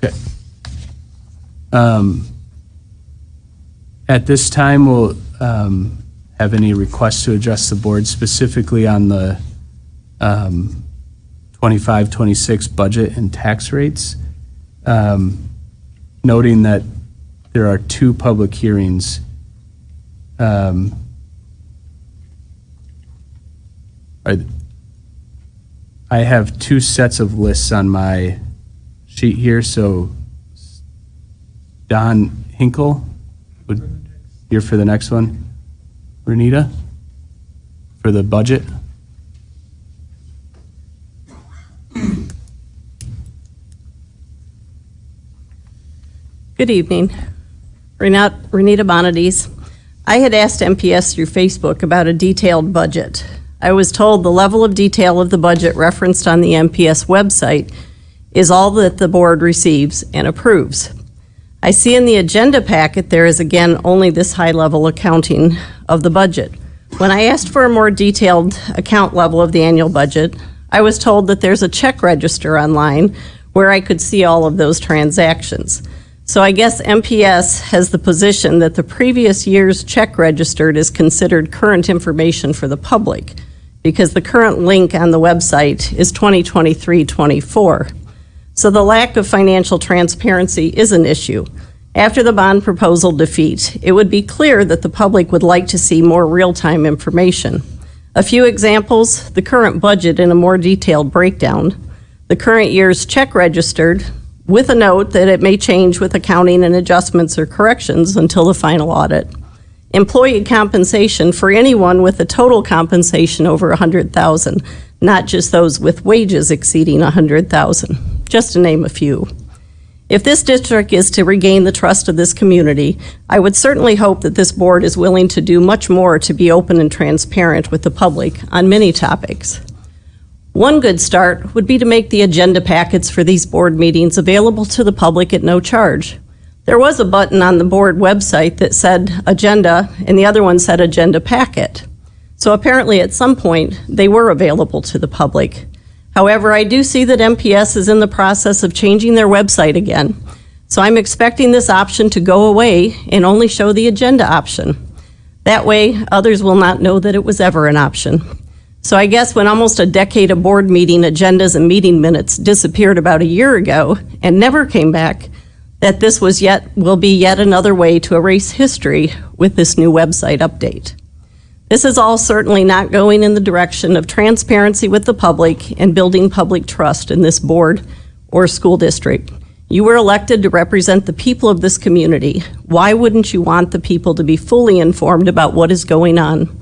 Okay. At this time, we'll have any requests to address the board specifically on the 25-26 budget and tax rates, noting that there are two public hearings. I have two sets of lists on my sheet here, so Don Hinkle, here for the next one. Renita, for the budget. Good evening. Renita Bonadies. I had asked MPS through Facebook about a detailed budget. I was told the level of detail of the budget referenced on the MPS website is all that the board receives and approves. I see in the agenda packet there is again only this high-level accounting of the budget. When I asked for a more detailed account level of the annual budget, I was told that there's a check register online where I could see all of those transactions. So I guess MPS has the position that the previous year's check registered is considered current information for the public because the current link on the website is 2023-24. So the lack of financial transparency is an issue. After the bond proposal defeat, it would be clear that the public would like to see more real-time information. A few examples: the current budget in a more detailed breakdown, the current year's check registered, with a note that it may change with accounting and adjustments or corrections until the final audit. Employee compensation for anyone with a total compensation over $100,000, not just those with wages exceeding $100,000, just to name a few. If this district is to regain the trust of this community, I would certainly hope that this board is willing to do much more to be open and transparent with the public on many topics. One good start would be to make the agenda packets for these board meetings available to the public at no charge. There was a button on the board website that said agenda, and the other one said agenda packet. So apparently at some point they were available to the public. However, I do see that MPS is in the process of changing their website again. So I'm expecting this option to go away and only show the agenda option. That way, others will not know that it was ever an option. So I guess when almost a decade of board meeting agendas and meeting minutes disappeared about a year ago and never came back, that this will be yet another way to erase history with this new website update. This is all certainly not going in the direction of transparency with the public and building public trust in this board or school district. You were elected to represent the people of this community. Why wouldn't you want the people to be fully informed about what is going on?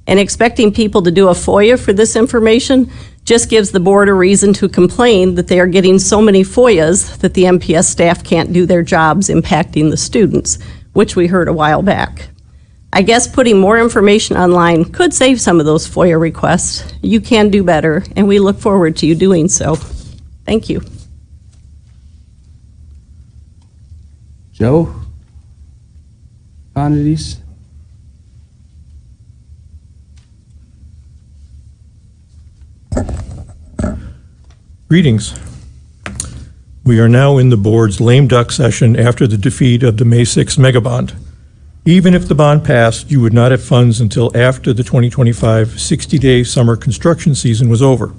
And expecting people to do a FOIA for this information just gives the board a reason to complain that they are getting so many FOIAs that the MPS staff can't do their jobs impacting the students, which we heard a while back. I guess putting more information online could save some of those FOIA requests. You can do better, and we look forward to you doing so. Thank you. Joe Bonadies. Greetings. We are now in the board's lame duck session after the defeat of the May 6th megabond. Even if the bond passed, you would not have funds until after the 2025 60-day summer construction season was over.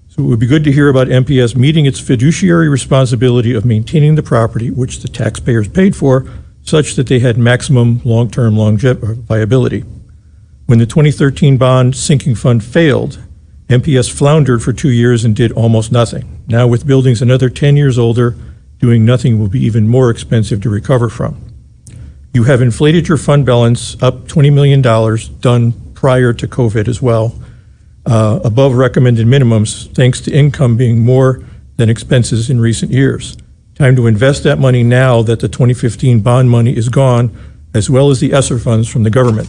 So it would be good to hear about MPS meeting its fiduciary responsibility of maintaining the property, which the taxpayers paid for, such that they had maximum long-term viability. When the 2013 bond sinking fund failed, MPS floundered for 2 years and did almost nothing. Now with buildings another 10 years older, doing nothing will be even more expensive to recover from. You have inflated your fund balance up $20 million, done prior to COVID as well, above recommended minimums, thanks to income being more than expenses in recent years. Time to invest that money now that the 2015 bond money is gone, as well as the ESSER funds from the government.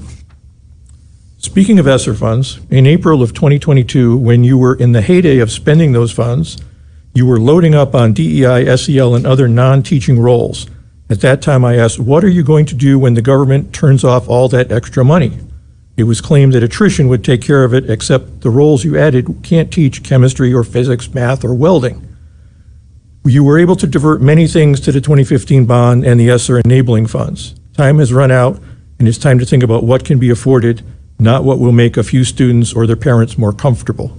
Speaking of ESSER funds, in April of 2022, when you were in the heyday of spending those funds, you were loading up on DEI, SEL, and other non-teaching roles. At that time, I asked, what are you going to do when the government turns off all that extra money? It was claimed that attrition would take care of it, except the roles you added can't teach chemistry or physics, math, or welding. You were able to divert many things to the 2015 bond and the ESSER enabling funds. Time has run out, and it's time to think about what can be afforded, not what will make a few students or their parents more comfortable.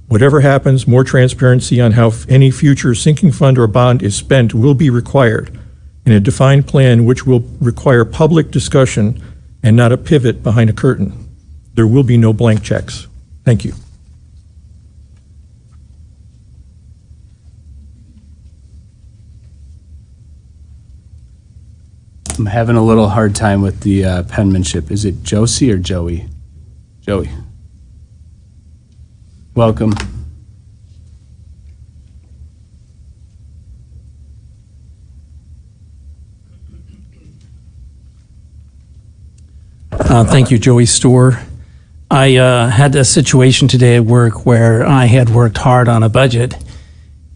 Whatever happens, more transparency on how any future sinking fund or bond is spent will be required, in a defined plan which will require public discussion and not a pivot behind a curtain. There will be no blank checks. Thank you. I'm having a little hard time with the penmanship. Is it Josie or Joey? Joey. Welcome. Thank you, Joey Storr. I had a situation today at work where I had worked hard on a budget,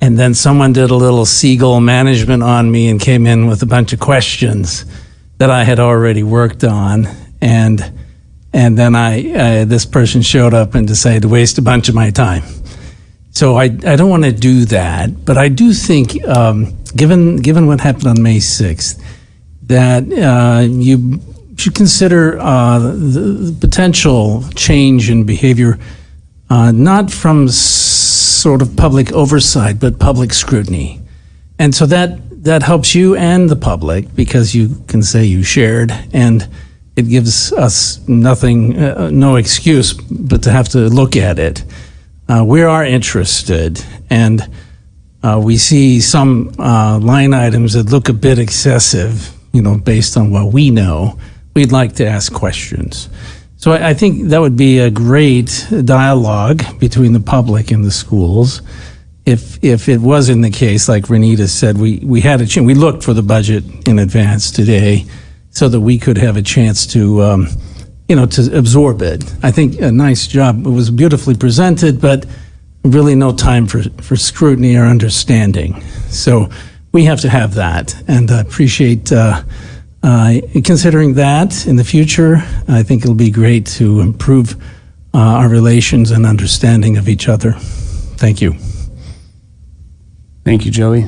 and then someone did a little seagull management on me and came in with a bunch of questions that I had already worked on, and then this person showed up and decided to waste a bunch of my time. So I don't want to do that, but I do think, given what happened on May 6th, that you should consider the potential change in behavior, not from sort of public oversight, but public scrutiny. And so that helps you and the public, because you can say you shared, and it gives us no excuse but to have to look at it. We are interested, and we see some line items that look a bit excessive, based on what we know. We'd like to ask questions. So I think that would be a great dialogue between the public and the schools. If it wasn't the case, like Renita said, we had a chance. We looked for the budget in advance today so that we could have a chance to, to absorb it. I think a nice job. It was beautifully presented, but really no time for scrutiny or understanding. So we have to have that, and I appreciate considering that in the future. I think it'll be great to improve our relations and understanding of each other. Thank you. Thank you, Joey.